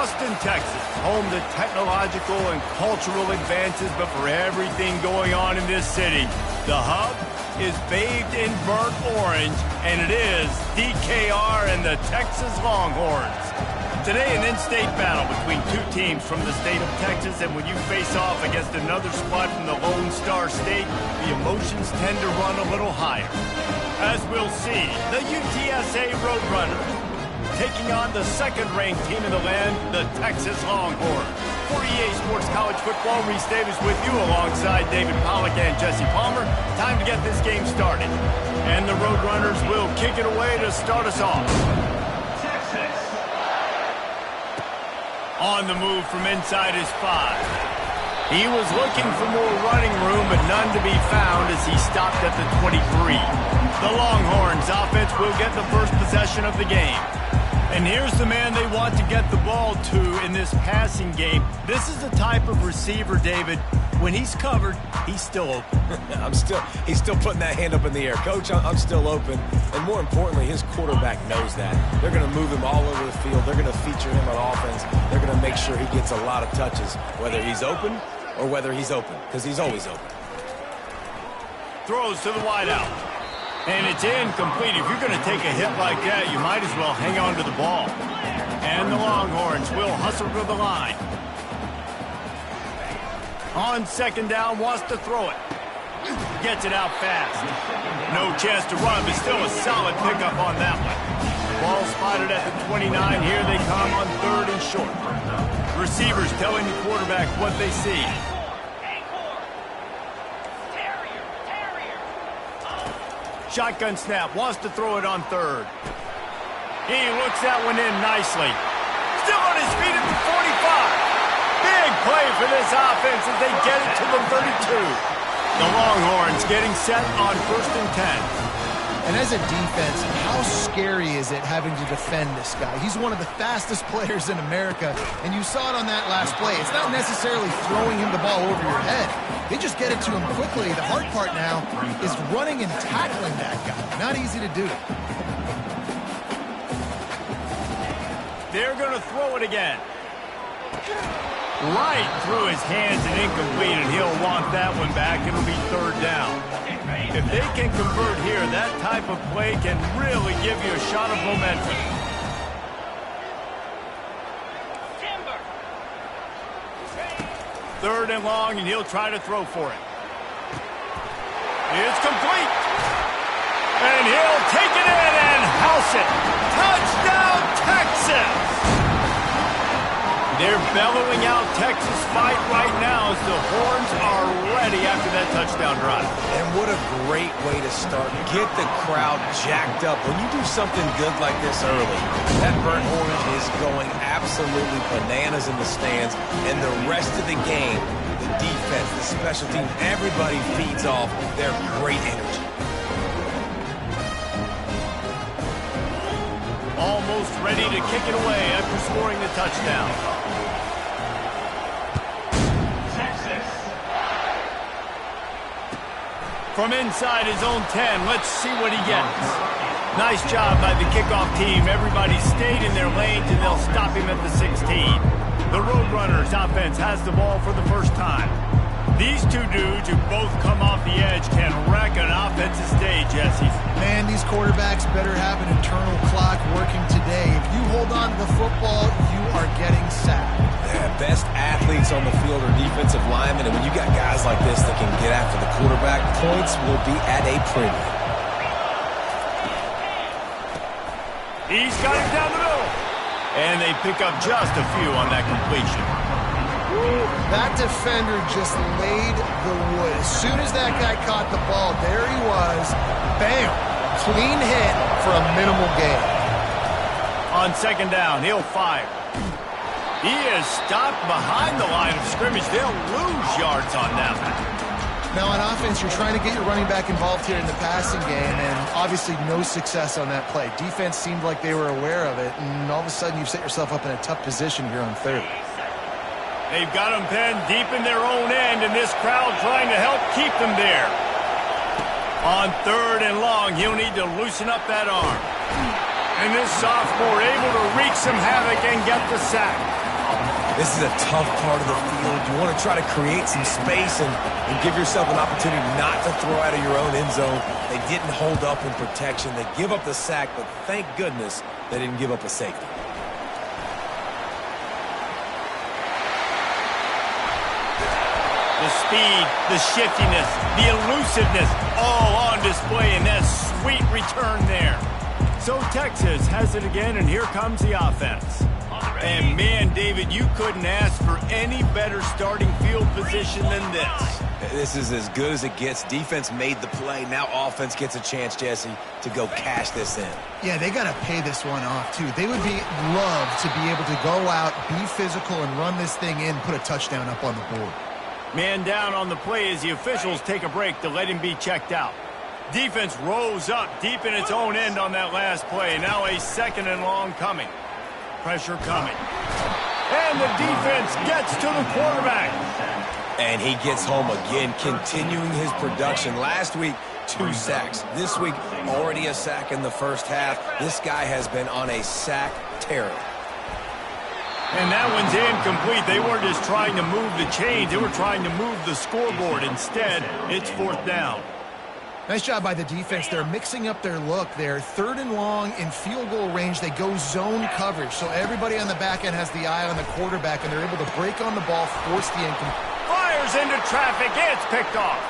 Austin, Texas, home to technological and cultural advances, but for everything going on in this city, the hub is bathed in burnt orange, and it is DKR and the Texas Longhorns. Today, an in-state battle between two teams from the state of Texas, and when you face off against another squad from the Lone Star State, the emotions tend to run a little higher. As we'll see, the UTSA Roadrunners taking on the second-ranked team in the land, the Texas Longhorns. For EA Sports College Football, Reese Davis with you alongside David Pollack and Jesse Palmer. Time to get this game started. And the Roadrunners will kick it away to start us off. On the move from inside his 5. He was looking for more running room, but none to be found as he stopped at the 23. The Longhorns offense will get the first possession of the game. And here's the man they want to get the ball to in this passing game. This is the type of receiver, David, when he's covered, he's still open. He's still putting that hand up in the air. Coach, I'm still open. And more importantly, his quarterback knows that. They're going to move him all over the field. They're going to feature him on offense. They're going to make sure he gets a lot of touches, whether he's open or whether he's open, because he's always open. Throws to the wideout. And it's incomplete. If you're going to take a hit like that, you might as well hang on to the ball. And the Longhorns will hustle to the line. On second down, wants to throw it. Gets it out fast. No chance to run, but still a solid pickup on that one. Ball spotted at the 29. Here they come on third and short. Receivers telling the quarterback what they see. Shotgun snap, wants to throw it on third. He looks that one in nicely. Still on his feet at the 45. Big play for this offense as they get it to the 32. The Longhorns getting set on 1st and 10. And as a defense, how scary is it having to defend this guy? He's one of the fastest players in America, and you saw it on that last play. It's not necessarily throwing him the ball over your head. They just get it to him quickly. The hard part now is running and tackling that guy. Not easy to do. They're going to throw it again. Right through his hands and incomplete, and he'll want that one back. It'll be third down. If they can convert here, that type of play can really give you a shot of momentum. Third and long, and he'll try to throw for it. It's complete. And he'll take it in and house it. Touchdown, Texas! They're bellowing out Texas fight right now as the Horns are ready after that touchdown drive. And what a great way to start. Get the crowd jacked up. When you do something good like this early, that burnt orange is going absolutely bananas in the stands. And the rest of the game, the defense, the special teams, everybody feeds off their great energy. Almost ready to kick it away after scoring the touchdown. From inside his own 10, let's see what he gets. Nice job by the kickoff team. Everybody stayed in their lanes, and they'll stop him at the 16. The Roadrunners offense has the ball for the first time. These two dudes who both come off the edge can wreck an offensive stage, Jesse. Man, these quarterbacks better have an internal clock working today. If you hold on to the football, you are getting sacked. Yeah, best athletes on the field are defensive linemen, and when you got guys like this that can get after the quarterback, points will be at a premium. He's got it down the middle. And they pick up just a few on that completion. That defender just laid the wood. As soon as that guy caught the ball, there he was. Bam! Clean hit for a minimal gain. On second down, he'll fire. He is stopped behind the line of scrimmage. They'll lose yards on that one. Now on offense, you're trying to get your running back involved here in the passing game, and obviously no success on that play. Defense seemed like they were aware of it, and all of a sudden you've set yourself up in a tough position here on third. They've got them pinned deep in their own end, and this crowd trying to help keep them there. On third and long, he'll need to loosen up that arm. And this sophomore able to wreak some havoc and get the sack. This is a tough part of the field. You want to try to create some space and give yourself an opportunity not to throw out of your own end zone. They didn't hold up in protection. They give up the sack, but thank goodness they didn't give up a safety. The speed, the shiftiness, the elusiveness, all on display in that sweet return there. So Texas has it again, and here comes the offense. And man, David, you couldn't ask for any better starting field position than this. This is as good as it gets. Defense made the play. Now offense gets a chance, Jesse, to go cash this in. Yeah, they got to pay this one off, too. They would love to be able to go out, be physical, and run this thing in, put a touchdown up on the board. Man down on the play as the officials take a break to let him be checked out. Defense rose up deep in its own end on that last play. Now a 2nd and long coming. Pressure coming. And the defense gets to the quarterback. And he gets home again, continuing his production. Last week, 2 sacks. This week, already a sack in the first half. This guy has been on a sack tear. And that one's incomplete. They weren't just trying to move the chains. They were trying to move the scoreboard. Instead, it's 4th down. Nice job by the defense. They're mixing up their look there. 3rd and long in field goal range. They go zone coverage. So everybody on the back end has the eye on the quarterback, and they're able to break on the ball, force the incomplete. Fires into traffic. It's picked off.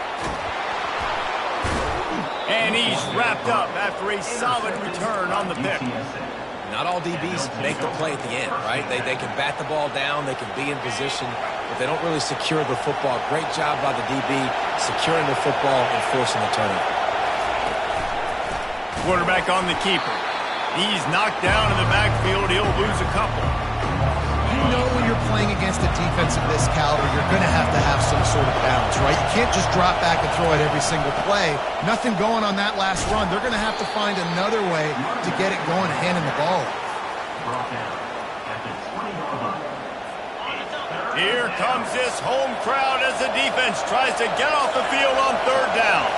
And he's wrapped up after a solid return on the pick. Not all DBs make the play at the end, right? They can bat the ball down, they can be in position, but they don't really secure the football. Great job by the DB securing the football and forcing the turnover. Quarterback on the keeper. He's knocked down in the backfield. He'll lose a couple. You know when you're playing against a defense of this caliber, you're going to have some sort of balance, right? You can't just drop back and throw it every single play. Nothing going on that last run. They're going to have to find another way to get it going, handing the ball. Here comes this home crowd as the defense tries to get off the field on 3rd down.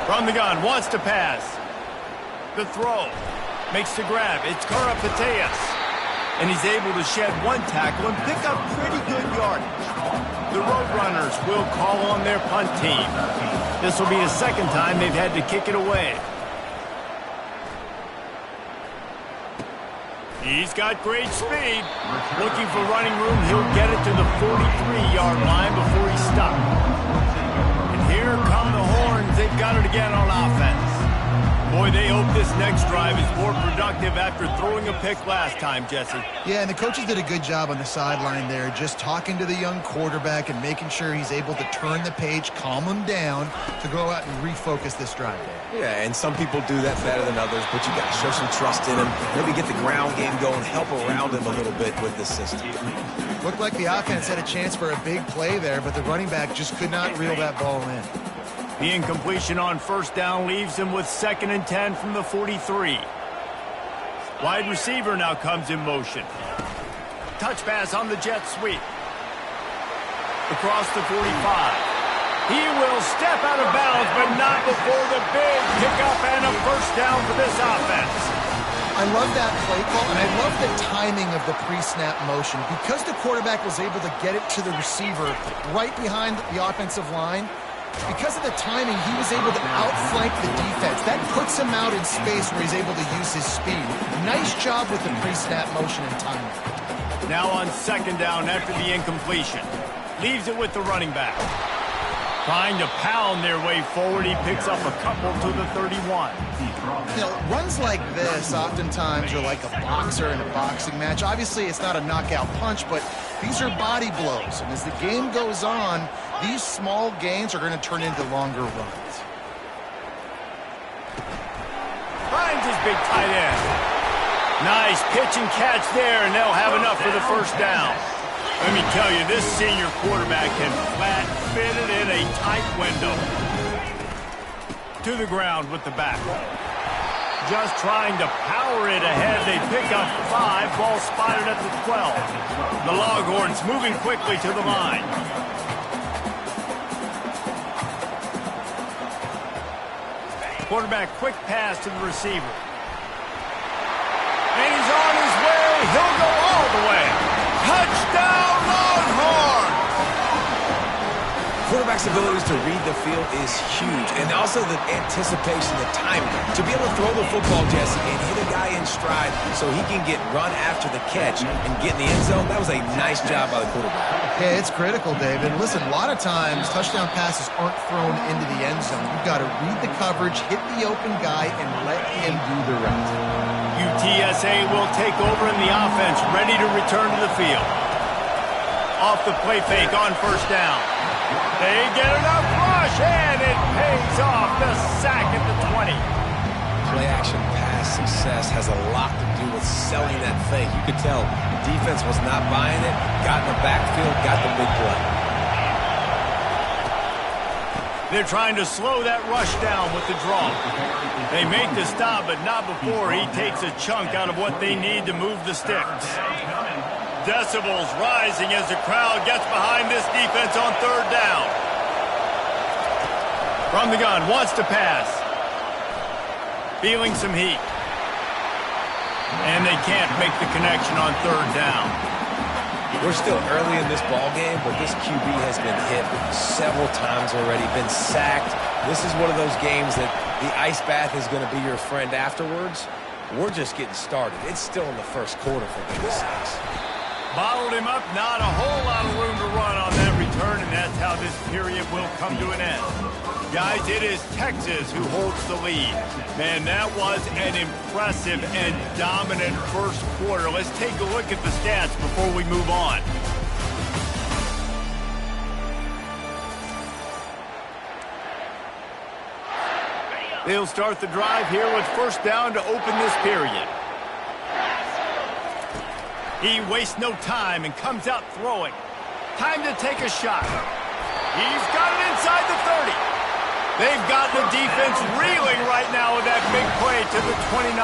From the gun, wants to pass. The throw. Makes the grab. It's Karapateas. And he's able to shed 1 tackle and pick up pretty good yardage. The Roadrunners will call on their punt team. This will be the 2nd time they've had to kick it away. He's got great speed. Looking for running room, he'll get it to the 43-yard line before he's stopped. And here come the horns. They've got it again on offense. Boy, they hope this next drive is more productive after throwing a pick last time, Jesse. Yeah, and the coaches did a good job on the sideline there, just talking to the young quarterback and making sure he's able to turn the page, calm him down, to go out and refocus this drive there. Yeah, and some people do that better than others, but you got to show some trust in him. Maybe get the ground game going, help around him a little bit with this system. Looked like the offense had a chance for a big play there, but the running back just could not reel that ball in. The incompletion on 1st down leaves him with 2nd and 10 from the 43. Wide receiver now comes in motion. Touch pass on the jet sweep. Across the 45. He will step out of bounds, but not before the big pickup and a 1st down for this offense. I love that play call, and I love the timing of the pre-snap motion. Because the quarterback was able to get it to the receiver right behind the offensive line, because of the timing, he was able to outflank the defense. That puts him out in space where he's able to use his speed. Nice job with the pre-snap motion and timing. Now on 2nd down after the incompletion. Leaves it with the running back. Trying to pound their way forward, he picks up a couple to the 31. You know, runs like this oftentimes are like a boxer in a boxing match. Obviously, it's not a knockout punch, but these are body blows. And as the game goes on, these small gains are going to turn into longer runs. Finds his big tight end. Nice pitch and catch there, and they'll have enough for the 1st down. Let me tell you, this senior quarterback can flat fit it in a tight window. To the ground with the back. Just trying to power it ahead. They pick up 5. Ball spotted at the 12. The Longhorns moving quickly to the line. Quarterback, quick pass to the receiver. And he's on his way. He'll go all the way. Touchdown, Longhorns! Quarterback's abilities to read the field is huge, and also the anticipation, the timing. To be able to throw the football, Jesse, and hit a guy in stride so he can get run after the catch and get in the end zone, that was a nice job by the quarterback. Yeah, it's critical, David. Listen, a lot of times touchdown passes aren't thrown into the end zone. You've got to read the coverage, hit the open guy, and let him do the rest. UTSA will take over in the offense, ready to return to the field. Off the play fake on first down. They get enough rush, and it pays off. The sack at the 20. Play-action pass success has a lot to do with selling that fake. You could tell the defense was not buying it, got in the backfield, got the big play. They're trying to slow that rush down with the draw. They make the stop, but not before he takes a chunk out of what they need to move the sticks. Decibels rising as the crowd gets behind this defense on third down. From the gun, wants to pass. Feeling some heat. And they can't make the connection on third down. We're still early in this ball game, but this QB has been hit several times already, been sacked. This is one of those games that the ice bath is going to be your friend afterwards. We're just getting started. It's still in the first quarter, for goodness sakes. Bottled him up, not a whole lot of room to run on that return, and that's how this period will come to an end. Guys, it is Texas who holds the lead. Man, that was an impressive and dominant first quarter. Let's take a look at the stats before we move on. They'll start the drive here with first down to open this period. He wastes no time and comes out throwing. Time to take a shot. He's got it inside the 30. They've got the defense reeling right now with that big play to the 29.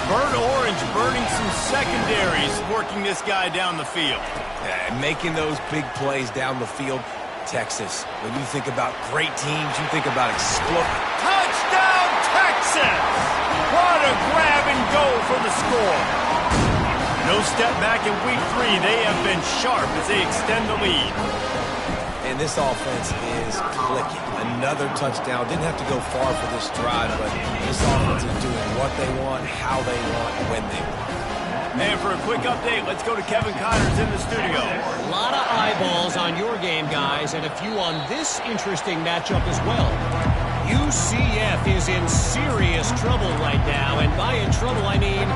Burnt Orange burning some secondaries, working this guy down the field. Yeah, and making those big plays down the field. Texas, when you think about great teams, you think about explosive. Touchdown, Texas! What a grab and go for the score. No step back in week 3. They have been sharp as they extend the lead. And this offense is clicking. Another touchdown. Didn't have to go far for this drive, but this offense is doing what they want, how they want, when they want. And for a quick update, let's go to Kevin Connors in the studio. A lot of eyeballs on your game, guys, and a few on this interesting matchup as well. UCF is in serious trouble right now, and by in trouble, I mean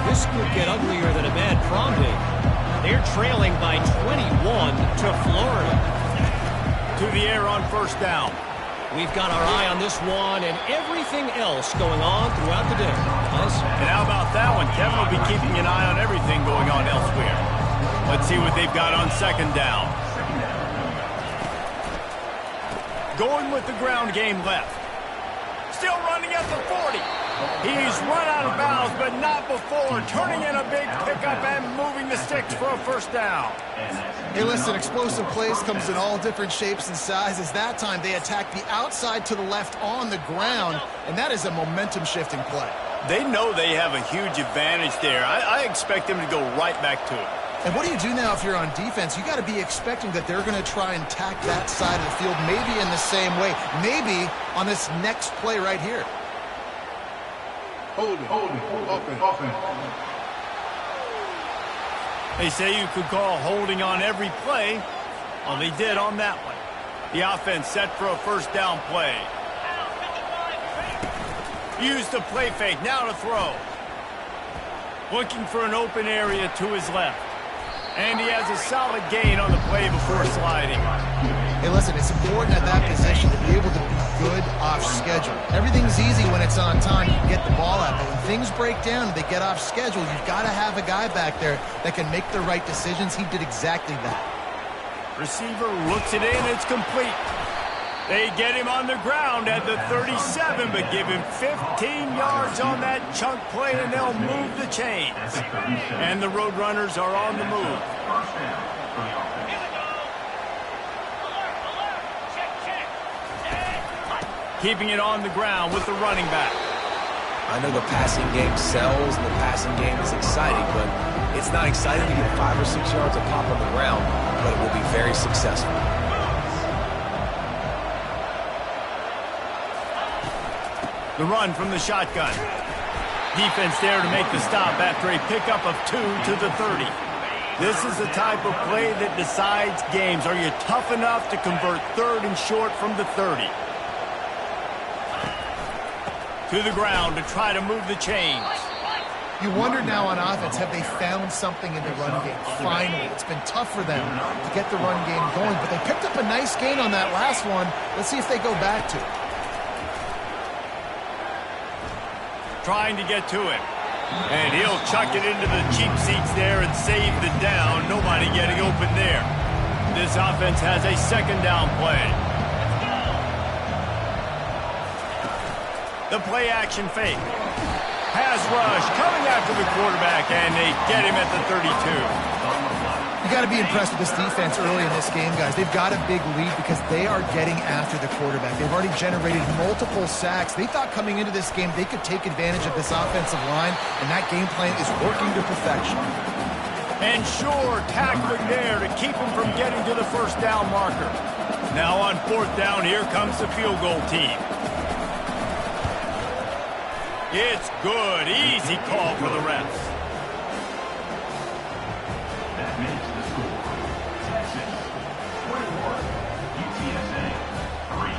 this could get uglier than a bad prom date. They're trailing by 21 to Florida. To the air on first down. We've got our eye on this one and everything else going on throughout the day. And how about that one? Kevin will be keeping an eye on everything going on elsewhere. Let's see what they've got on second down. Going with the ground game left. Still running at the 40. He's run out of bounds, but not before. Turning in a big pickup and moving the sticks for a first down. Hey, listen, explosive plays comes in all different shapes and sizes. That time they attack the outside to the left on the ground, and that is a momentum-shifting play. They know they have a huge advantage there. I expect them to go right back to it. And what do you do now if you're on defense? You got to be expecting that they're going to try and attack that side of the field, maybe in the same way, maybe on this next play right here. Hold it, open. They say you could call holding on every play. Well, they did on that one. The offense set for a first down play. Use the play fake, now to throw. Looking for an open area to his left. And he has a solid gain on the play before sliding. Hey, listen, it's important at that position to be able to be good off schedule. Everything's easy when it's on time. You can get the ball out. But when things break down and they get off schedule, you've got to have a guy back there that can make the right decisions. He did exactly that. Receiver looks it in. It's complete. They get him on the ground at the 37, but give him 15 yards on that chunk play, and they'll move the chains. And the Roadrunners are on the move. Keeping it on the ground with the running back. I know the passing game sells and the passing game is exciting, but it's not exciting to get 5 or 6 yards of pop on the ground, but it will be very successful. The run from the shotgun. Defense there to make the stop after a pickup of 2 to the 30. This is the type of play that decides games. Are you tough enough to convert 3rd and short from the 30? To the ground to try to move the chains. You wonder now on offense, have they found something in the run game? Finally, it's been tough for them to get the run game going, but they picked up a nice gain on that last one. Let's see if they go back to it. Trying to get to him. And he'll chuck it into the cheap seats there and save the down. Nobody getting open there. This offense has a 2nd down play. The play action fake. Pass rush coming after the quarterback, and they get him at the 32. You got to be impressed with this defense early in this game, guys. They've got a big lead because they are getting after the quarterback. They've already generated multiple sacks. They thought coming into this game they could take advantage of this offensive line, and that game plan is working to perfection. And sure, tackling there to keep him from getting to the 1st down marker. Now on 4th down, here comes the field goal team. It's good. Easy call for the refs. That makes the score Texas 21, UTSA 3.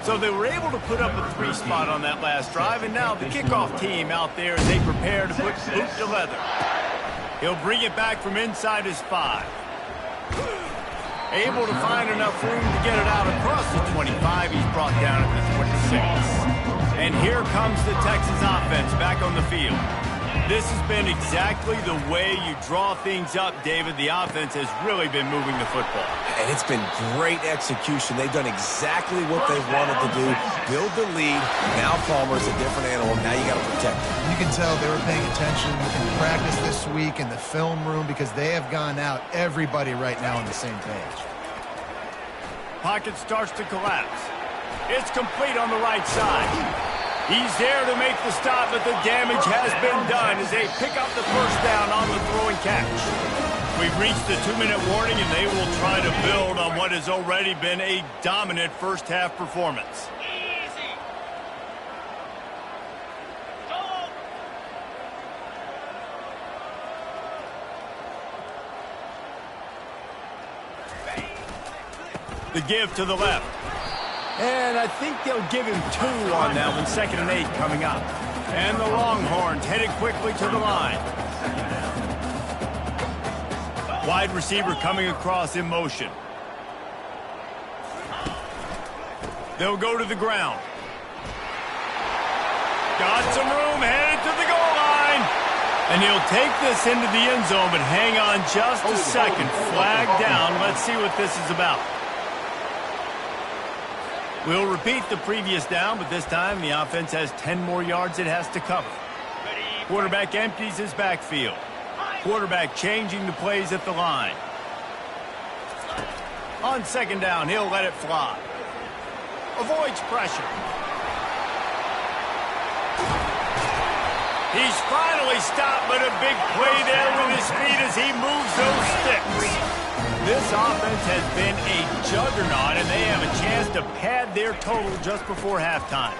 So they were able to put up a 3 spot on that last drive, and now the kickoff team out there as they prepare to put boot to leather. He'll bring it back from inside his 5. Able to find enough room to get it out across the 25. He's brought down at the 26. And here comes the Texas offense back on the field. This has been exactly the way you draw things up, David. The offense has really been moving the football. And it's been great execution. They've done exactly what they wanted to do. Build the lead. Now Palmer's a different animal. Now you got to protect him. You can tell they were paying attention in practice this week in the film room because they have gone out, everybody right now on the same page. Pocket starts to collapse. It's complete on the right side. He's there to make the stop, but the damage has been done as they pick up the 1st down on the throwing catch. We've reached the 2-minute warning, and they will try to build on what has already been a dominant 1st half performance. The give to the left. And I think they'll give him 2 on that one. 2nd and 8 coming up. And the Longhorns headed quickly to the line. Wide receiver coming across in motion. They'll go to the ground. Got some room, headed to the goal line. And he'll take this into the end zone, but hang on just a second. Flag down. Let's see what this is about. We'll repeat the previous down, but this time the offense has 10 more yards it has to cover. Quarterback empties his backfield. Quarterback changing the plays at the line. On 2nd down, he'll let it fly. Avoids pressure. He's finally stopped, but a big play there with his feet as he moves those sticks. This offense has been a juggernaut, and they have a chance to pad their total just before halftime.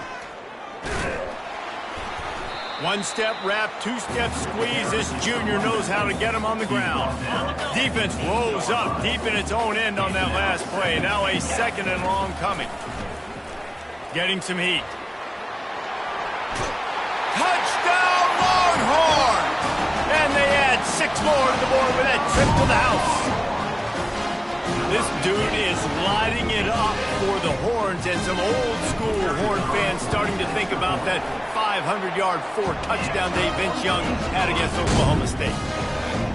1-step wrap, 2-step squeeze. This junior knows how to get him on the ground. Defense rolls up deep in its own end on that last play. Now a 2nd and long coming. Getting some heat. Touchdown, Longhorn! And they add 6 more to the board with that trip to the house. This dude is lighting it up for the Horns, and some old-school Horn fans starting to think about that 500-yard 4-touchdown day Vince Young had against Oklahoma State.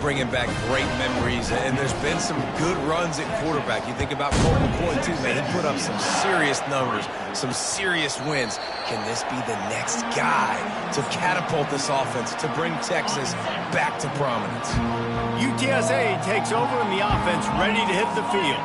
bringing back great memories, and there's been some good runs at quarterback. You think about Colt McCoy, too, man. He put up some serious numbers, some serious wins. Can this be the next guy to catapult this offense, to bring Texas back to prominence? UTSA takes over in the offense, ready to hit the field.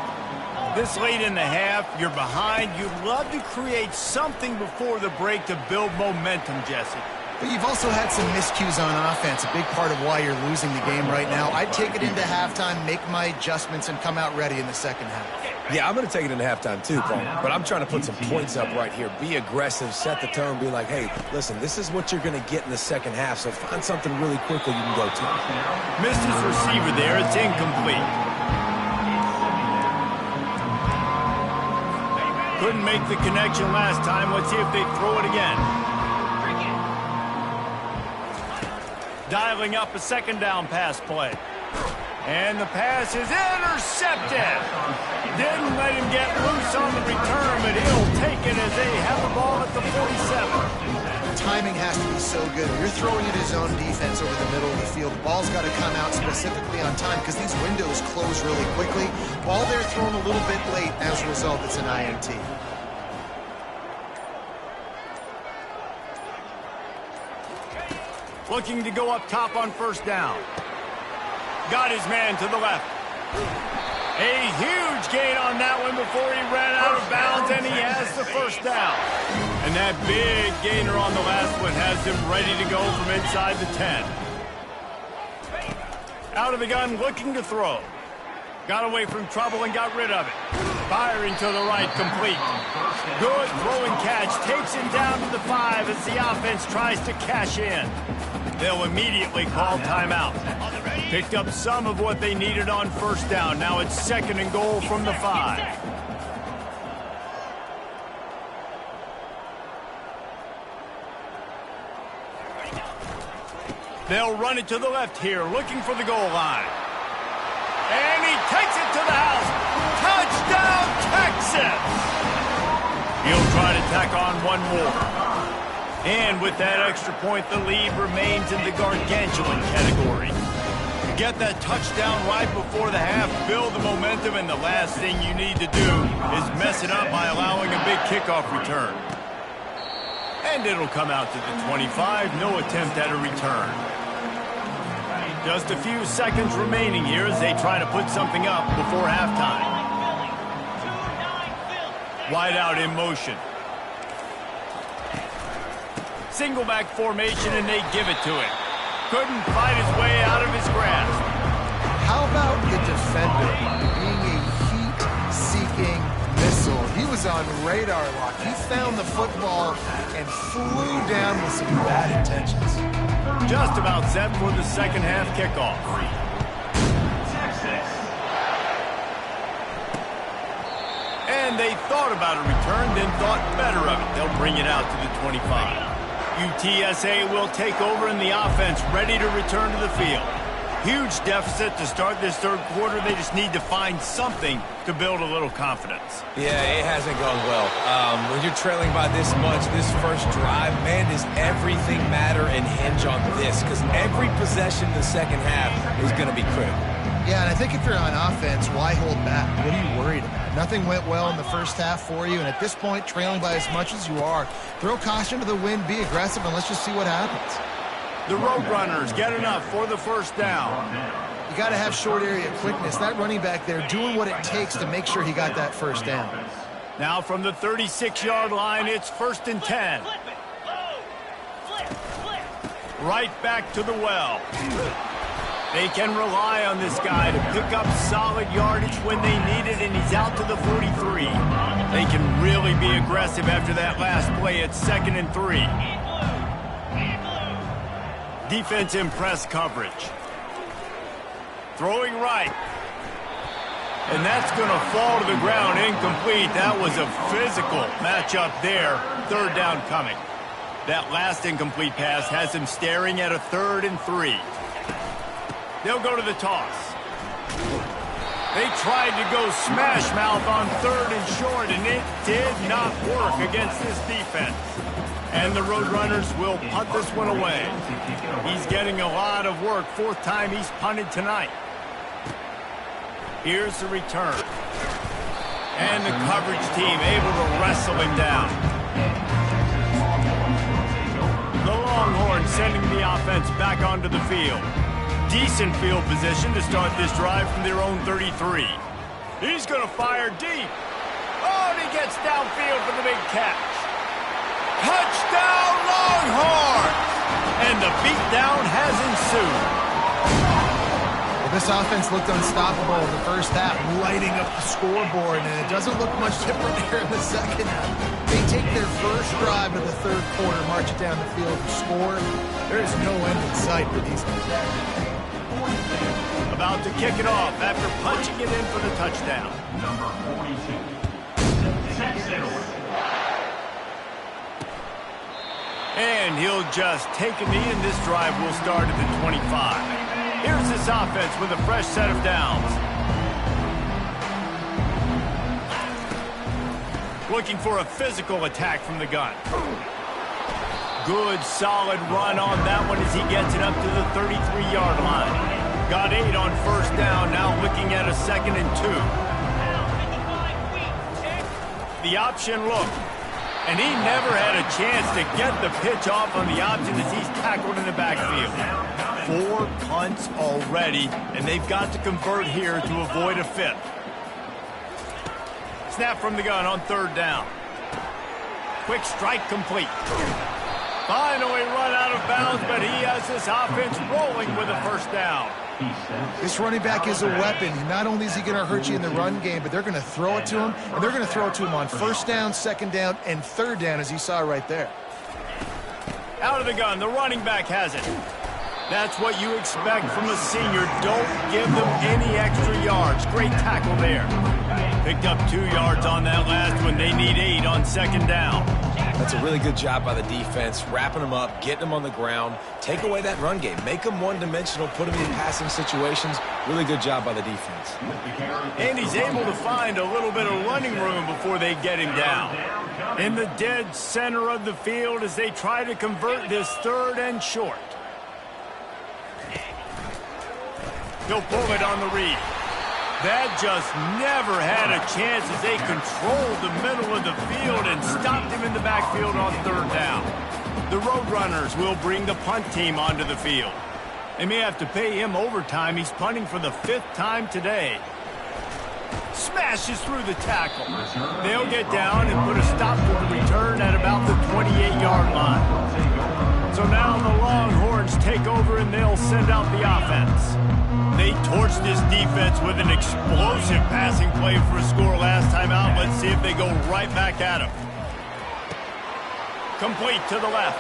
This late in the half, you're behind. You'd love to create something before the break to build momentum, Jesse. But you've also had some miscues on offense, a big part of why you're losing the game right now. I'd take it into halftime, make my adjustments, and come out ready in the second half. Yeah, I'm going to take it into halftime too, Paul. But I'm trying to put some points up right here. Be aggressive, set the tone, be like, hey, listen, this is what you're going to get in the second half, so find something really quickly you can go to. Missed his receiver there. It's incomplete. Couldn't make the connection last time. Let's see if they throw it again. Dialing up a second down pass play. And the pass is intercepted. Didn't let him get loose on the return, but he'll take it as they have the ball at the 47. The timing has to be so good. You're throwing it his own defense over the middle of the field. The ball's got to come out specifically on time because these windows close really quickly. Ball they're thrown a little bit late. As a result, it's an INT. Looking to go up top on first down. Got his man to the left. A huge gain on that one before he ran out of bounds, and he has the first down. And that big gainer on the last one has him ready to go from inside the 10. Out of the gun, looking to throw. Got away from trouble and got rid of it. Firing to the right, complete. Good throwing catch, takes him down to the 5 as the offense tries to cash in. They'll immediately call timeout. Picked up some of what they needed on first down. Now it's second and goal from the 5. They'll run it to the left here, looking for the goal line. And he takes it to the house. Touchdown, Texas! He'll try to tack on one more. And with that extra point, the lead remains in the gargantuan category. Get that touchdown right before the half, build the momentum, and the last thing you need to do is mess it up by allowing a big kickoff return. And it'll come out to the 25, no attempt at a return. Just a few seconds remaining here as they try to put something up before halftime. Wide out in motion. Single back formation, and they give it to him. Couldn't fight his way out of his grasp. How about the defender being a heat-seeking missile? He was on radar lock. He found the football and flew down with some bad intentions. Just about set for the second half kickoff. And they thought about a return, then thought better of it. They'll bring it out to the 25. UTSA will take over in the offense, ready to return to the field. Huge deficit to start this third quarter. They just need to find something to build a little confidence. Yeah, it hasn't gone well. When you're trailing by this much, this first drive, man, does everything matter and hinge on this? Because every possession in the second half is going to be critical. Yeah, and I think if you're on offense, why hold back? What are you worried about? Nothing went well in the first half for you, and at this point, trailing by as much as you are, throw caution to the wind, be aggressive, and let's just see what happens. The Roadrunners get enough for the first down. You got to have short area quickness. That running back there doing what it takes to make sure he got that first down. Now from the 36-yard line, it's first and 10. Right back to the well. They can rely on this guy to pick up solid yardage when they need it, and he's out to the 43. They can really be aggressive after that last play at second and 3. Defense in press coverage. Throwing right. And that's going to fall to the ground, incomplete. That was a physical matchup there. Third down coming. That last incomplete pass has him staring at a 3rd and 3. They'll go to the toss. They tried to go smash mouth on 3rd and short, and it did not work against this defense. And the Roadrunners will punt this one away. He's getting a lot of work. 4th time he's punted tonight. Here's the return. And the coverage team able to wrestle him down. The Longhorns sending the offense back onto the field. Decent field position to start this drive from their own 33. He's going to fire deep. Oh, and he gets downfield for the big catch. Touchdown, Longhorns! And the beatdown has ensued. Well, this offense looked unstoppable in the first half, lighting up the scoreboard, and it doesn't look much different here in the second half. They take their first drive of the 3rd quarter, march it down the field and score. There is no end in sight for these guys. About to kick it off after punching it in for the touchdown. Number 42. Texas. And he'll just take a knee, and this drive will start at the 25. Here's this offense with a fresh set of downs. Looking for a physical attack from the gun. Good, solid run on that one as he gets it up to the 33-yard line. Got 8 on 1st down, now looking at a 2nd and 2. The option look. And he never had a chance to get the pitch off on the option as he's tackled in the backfield. 4 punts already, and they've got to convert here to avoid a 5th. Snap from the gun on 3rd down. Quick strike complete. Finally run out of bounds, but he has this offense rolling with a 1st down. This running back is a weapon. Not only is he going to hurt you in the run game, but they're going to throw it to him, and they're going to throw it to him on 1st down, 2nd down, and 3rd down, as you saw right there. Out of the gun, the running back has it. That's what you expect from a senior. Don't give them any extra yards. Great tackle there. Picked up 2 yards on that last one. They need 8 on 2nd down. That's a really good job by the defense, wrapping them up, getting them on the ground, take away that run game, make them one-dimensional, put them in passing situations. Really good job by the defense. And he's able to find a little bit of running room before they get him down. In the dead center of the field as they try to convert this 3rd and short. He'll pull it on the read. That just never had a chance as they controlled the middle of the field and stopped him in the backfield on 3rd down. The Roadrunners will bring the punt team onto the field. They may have to pay him overtime. He's punting for the 5th time today. Smashes through the tackle. They'll get down and put a stop to the return at about the 28-yard line. So now the Longhorns take over and they'll send out the offense. They torched this defense with an explosive passing play for a score last time out. Let's see if they go right back at him. Complete to the left.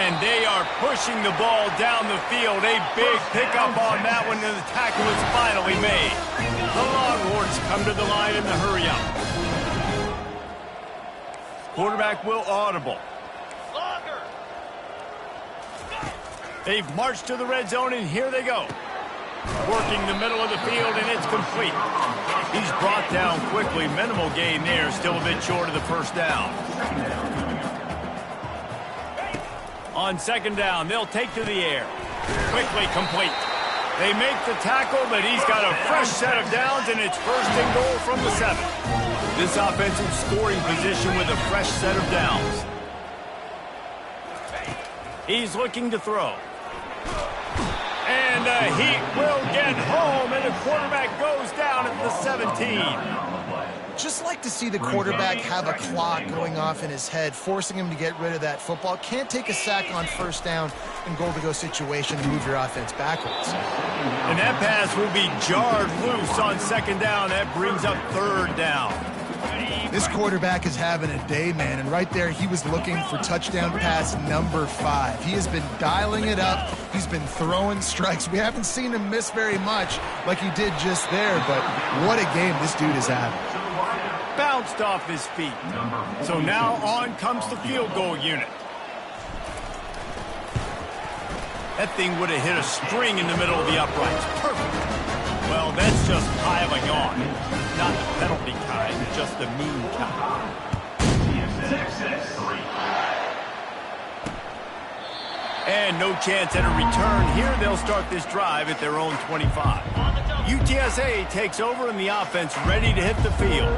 And they are pushing the ball down the field. A big pickup on that one, and the tackle is finally made. The Longhorns come to the line in the hurry-up. Quarterback will audible. They've marched to the red zone, and here they go. Working the middle of the field, and it's complete. He's brought down quickly. Minimal gain there. Still a bit short of the 1st down. On 2nd down, they'll take to the air. Quickly complete. They make the tackle, but he's got a fresh set of downs, and it's 1st and goal from the 7. This offensive scoring position with a fresh set of downs. He's looking to throw. And the Heat will get home, and the quarterback goes down at the 17. Just like to see the quarterback have a clock going off in his head, forcing him to get rid of that football. Can't take a sack on 1st down in goal-to-go situation and move your offense backwards. And that pass will be jarred loose on 2nd down. That brings up 3rd down. This quarterback is having a day, man, and right there he was looking for touchdown pass number 5. He has been dialing it up. He's been throwing strikes. We haven't seen him miss very much like he did just there, but what a game this dude is having. Bounced off his feet. So now on comes the field goal unit. That thing would have hit a string in the middle of the uprights. Perfect. Well, that's just piling on. Not the penalty kind, just the mean kind. Texas 3. And no chance at a return here. They'll start this drive at their own 25. UTSA takes over and the offense ready to hit the field.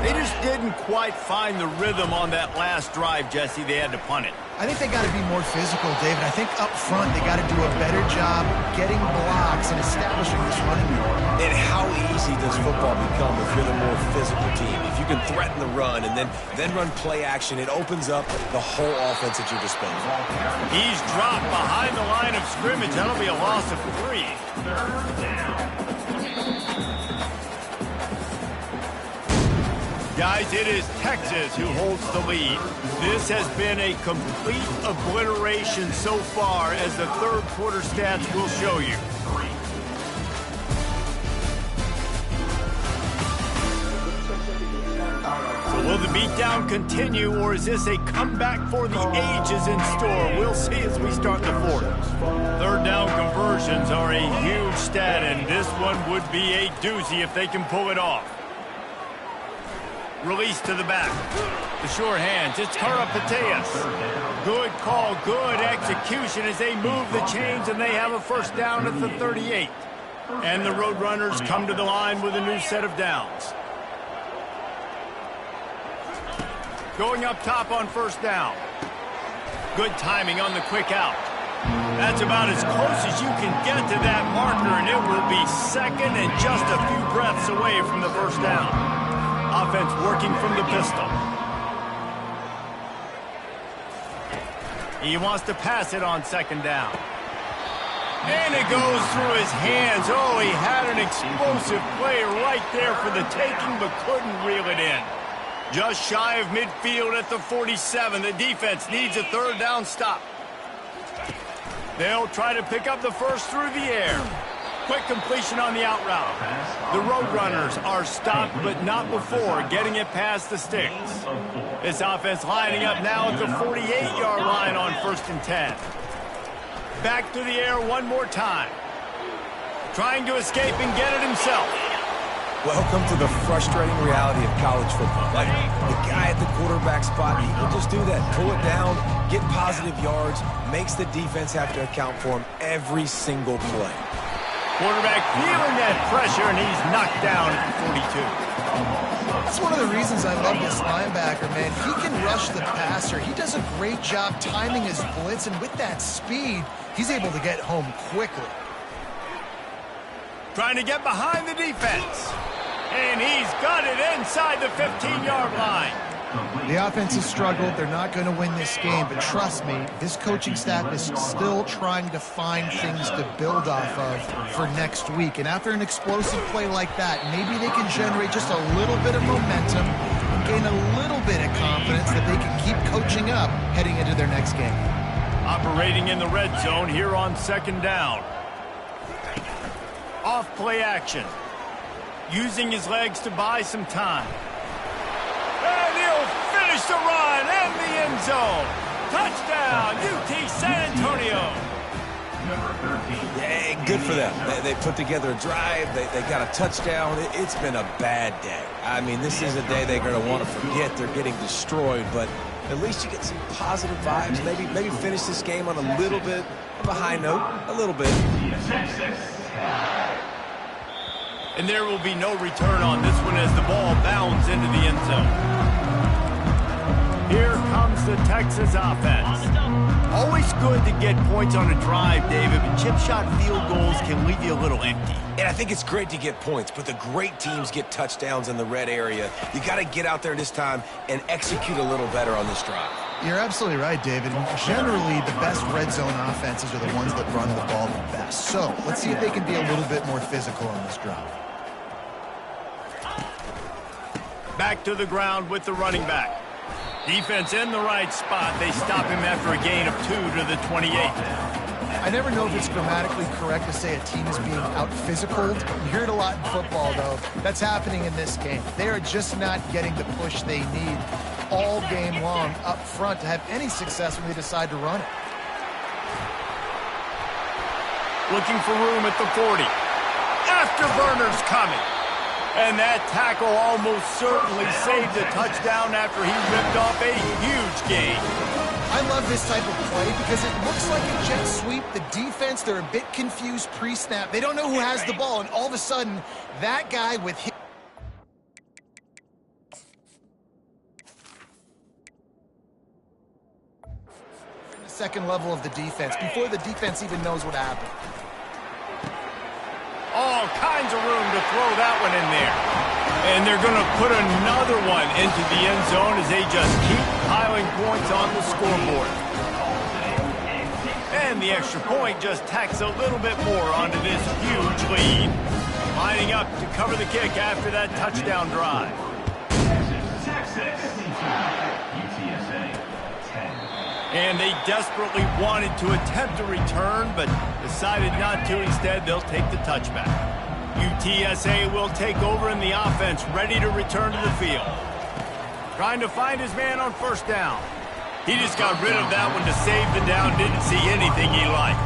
They just didn't quite find the rhythm on that last drive, Jesse. They had to punt it. I think they got to be more physical, David. I think up front they got to do a better job getting blocks and establishing this running game. And how easy does football become if you're the more physical team? If you can threaten the run and then run play action, it opens up the whole offense at your disposal. He's dropped behind the line of scrimmage. That'll be a loss of 3. Third down. Guys, it is Texas who holds the lead. This has been a complete obliteration so far, as the third quarter stats will show you. So will the beatdown continue, or is this a comeback for the ages in store? We'll see as we start the fourth. Third down conversions are a huge stat, and this one would be a doozy if they can pull it off. Release to the back. The short hands. It's Karapateas. Good call, good execution as they move the chains, and they have a first down at the 38. And the Roadrunners come to the line with a new set of downs. Going up top on first down. Good timing on the quick out. That's about as close as you can get to that marker, and it will be second and just a few breaths away from the first down. Offense working from the pistol. He wants to pass it on second down. And it goes through his hands. Oh, he had an explosive play right there for the taking, but couldn't reel it in. Just shy of midfield at the 47. The defense needs a third down stop. They'll try to pick up the first through the air. Quick completion on the out route. The Roadrunners are stopped, but not before getting it past the sticks. This offense lining up now at the 48-yard line on first and 10. Back to the air one more time. Trying to escape and get it himself. Welcome to the frustrating reality of college football. Like, the guy at the quarterback spot, he will just do that. Pull it down, get positive yards, makes the defense have to account for him every single play. Quarterback feeling that pressure, and he's knocked down at the 42. That's one of the reasons I love this linebacker, man. He can rush the passer. He does a great job timing his blitz, and with that speed, he's able to get home quickly. Trying to get behind the defense. And he's got it inside the 15-yard line. The offense has struggled. They're not going to win this game, but trust me, this coaching staff is still trying to find things to build off of for next week. And after an explosive play like that, maybe they can generate just a little bit of momentum and gain a little bit of confidence that they can keep coaching up heading into their next game. Operating in the red zone here on second down. Off play action. Using his legs to buy some time. And he'll finish the run and the end zone. Touchdown, UT San Antonio. Yeah, good for them. They put together a drive. They got a touchdown. It's been a bad day. I mean, this is a day they're going to want to forget. They're getting destroyed, but at least you get some positive vibes. Maybe finish this game on a little bit of a high note. A little bit. And there will be no return on this one as the ball bounds into the end zone. Here comes the Texas offense. Always good to get points on a drive, David, but chip shot field goals can leave you a little empty. And I think it's great to get points, but the great teams get touchdowns in the red area. You got to get out there this time and execute a little better on this drive. You're absolutely right, David. Generally, the best red zone offenses are the ones that run the ball the best. So let's see if they can be a little bit more physical on this drive. Back to the ground with the running back. Defense in the right spot. They stop him after a gain of 2 to the 28. I never know if it's grammatically correct to say a team is being out-physicaled. You hear it a lot in football, though. That's happening in this game. They are just not getting the push they need all game long up front to have any success when they decide to run it. Looking for room at the 40. Afterburner's coming. And that tackle almost certainly saved the touchdown after he ripped off a huge gain. I love this type of play because it looks like a jet sweep. The defense, they're a bit confused pre-snap. They don't know who has the ball, and all of a sudden, that guy with his second level of the defense before the defense even knows what happened. All kinds of room to throw that one in there. And they're going to put another one into the end zone as they just keep piling points on the scoreboard. And the extra point just tacks a little bit more onto this huge lead. Lining up to cover the kick after that touchdown drive. And they desperately wanted to attempt a return, but decided not to. Instead, they'll take the touchback. UTSA will take over in the offense, ready to return to the field. Trying to find his man on first down. He just got rid of that one to save the down. Didn't see anything he liked.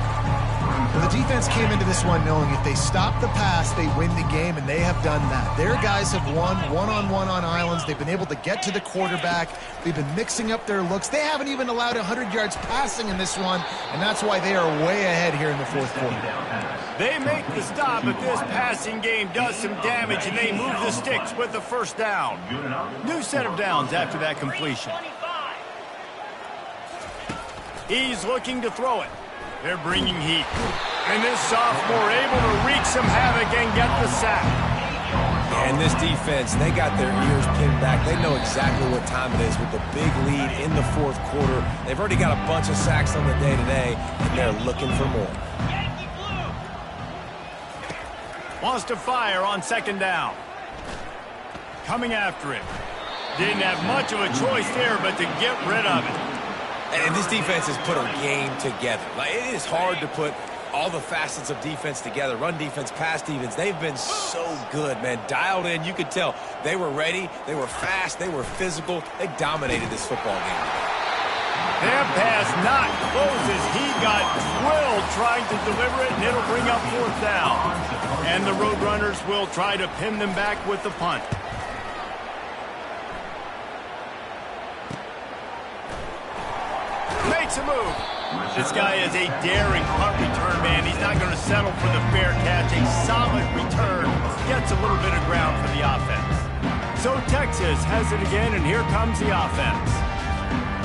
Well, the defense came into this one knowing if they stop the pass, they win the game, and they have done that. Their guys have won one-on-one on islands. They've been able to get to the quarterback. They've been mixing up their looks. They haven't even allowed 100 yards passing in this one, and that's why they are way ahead here in the fourth quarter. They make the stop, but this passing game does some damage, and they move the sticks with the first down. New set of downs after that completion. He's looking to throw it. They're bringing heat. And this sophomore able to wreak some havoc and get the sack. And this defense, they got their ears pinned back. They know exactly what time it is with the big lead in the fourth quarter. They've already got a bunch of sacks on the day today, and they're looking for more. Wants to fire on second down. Coming after him. Didn't have much of a choice there but to get rid of it. And this defense has put a game together. Like, it is hard to put all the facets of defense together. Run defense, pass defense. They've been so good, man. Dialed in. You could tell they were ready. They were fast. They were physical. They dominated this football game. That pass not closes. He got drilled trying to deliver it, and it'll bring up fourth down. And the Roadrunners will try to pin them back with the punt. Makes a move. This guy is a daring punt return man. He's not going to settle for the fair catch. A solid return gets a little bit of ground for the offense. So Texas has it again, and here comes the offense.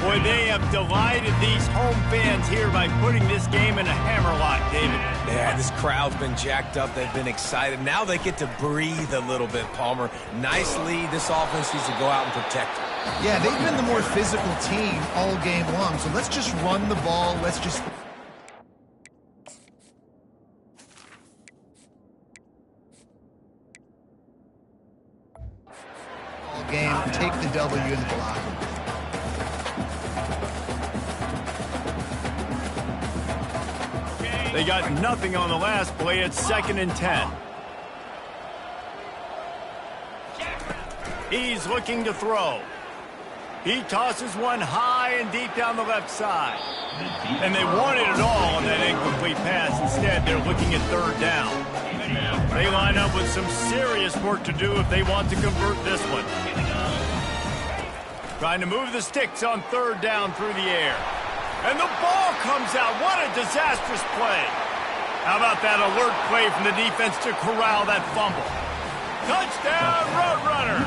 Boy, they have delighted these home fans here by putting this game in a hammerlock, David. Yeah, this crowd's been jacked up. They've been excited. Now they get to breathe a little bit, Palmer. Nice lead. This offense needs to go out and protect it. Yeah, they've been the more physical team all game long, so let's just run the ball. Let's just... all game, take the W in the block. They got nothing on the last play. It's 2nd and 10. He's looking to throw. He tosses one high and deep down the left side. And they wanted it all on that incomplete pass. Instead, they're looking at third down. They line up with some serious work to do if they want to convert this one. Trying to move the sticks on third down through the air. And the ball comes out. What a disastrous play. How about that alert play from the defense to corral that fumble? Touchdown, Roadrunner.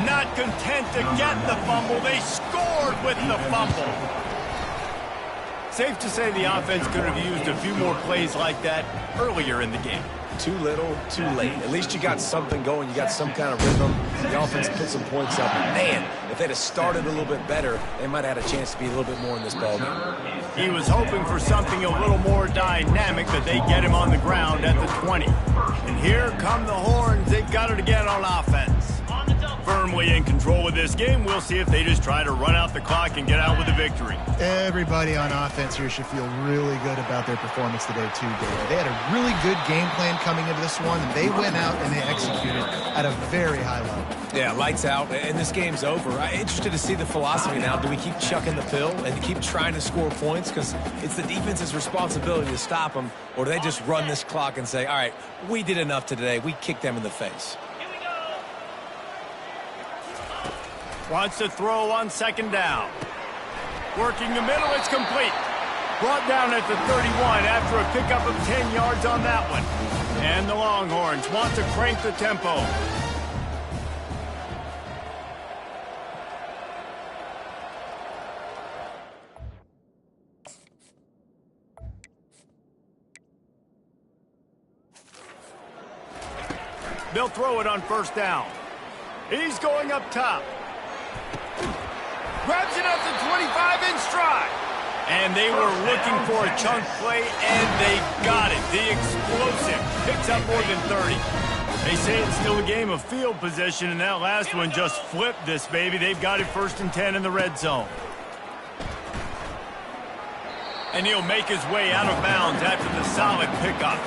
Not content to get the fumble, they scored with the fumble. Safe to say the offense could have used a few more plays like that earlier in the game. Too little, too late. At least you got something going. You got some kind of rhythm. The offense put some points up. And man, if they'd have started a little bit better, they might have had a chance to be a little bit more in this ballgame. He was hoping for something a little more dynamic, but they get him on the ground at the 20. And here come the Horns. They've got it again on offense. Firmly in control of this game. We'll see if they just try to run out the clock and get out with a victory. Everybody on offense here should feel really good about their performance today, too, David. They had a really good game plan coming into this one, and they went out and they executed at a very high level. Yeah, lights out, and this game's over. I'm interested to see the philosophy now. Do we keep chucking the pill and keep trying to score points? Because it's the defense's responsibility to stop them, or do they just run this clock and say, all right, we did enough today. We kicked them in the face. Wants to throw on second down. Working the middle, it's complete. Brought down at the 31 after a pickup of 10 yards on that one. And the Longhorns want to crank the tempo. They'll throw it on first down. He's going up top. Grabs it up to 25 in stride. And they were looking for a chunk play, and they got it. The explosive picks up more than 30. They say it's still a game of field position, and that last one just flipped this baby. They've got it 1st and 10 in the red zone. And he'll make his way out of bounds after the solid pickup.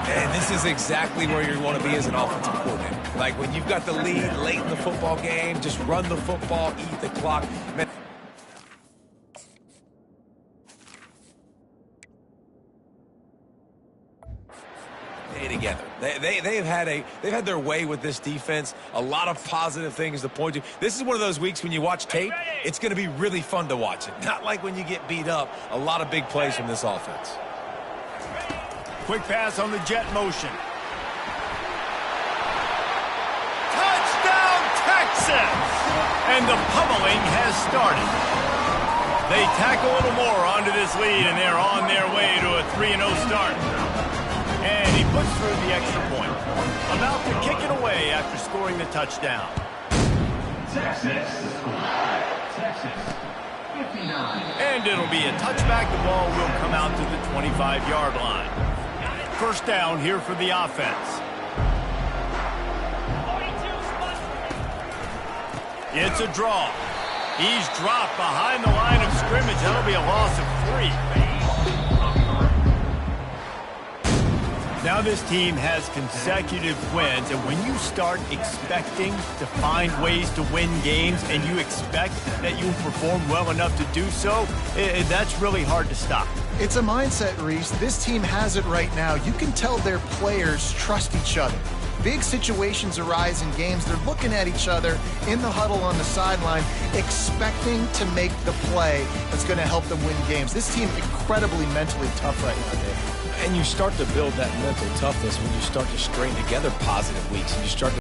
And this is exactly where you want to be as an offensive coordinator. Like when you've got the lead late in the football game, just run the football, eat the clock. Man. Together. They've had their way with this defense. A lot of positive things to point to. This is one of those weeks when you watch tape, it's going to be really fun to watch it. Not like when you get beat up. A lot of big plays from this offense. Quick pass on the jet motion. Touchdown, Texas! And the pummeling has started. They tack a little more onto this lead, and they're on their way to a 3-0 start. And he puts through the extra point. About to kick it away after scoring the touchdown. Texas 59. And it'll be a touchback. The ball will come out to the 25-yard line. First down here for the offense. It's a draw. He's dropped behind the line of scrimmage. That'll be a loss of 3. Now this team has consecutive wins, and when you start expecting to find ways to win games and you expect that you'll perform well enough to do so, that's really hard to stop. It's a mindset, Reese. This team has it right now. You can tell their players trust each other. Big situations arise in games. They're looking at each other in the huddle on the sideline, expecting to make the play that's going to help them win games. This team incredibly mentally tough right now, Dave. And you start to build that mental toughness when you start to string together positive weeks and you start to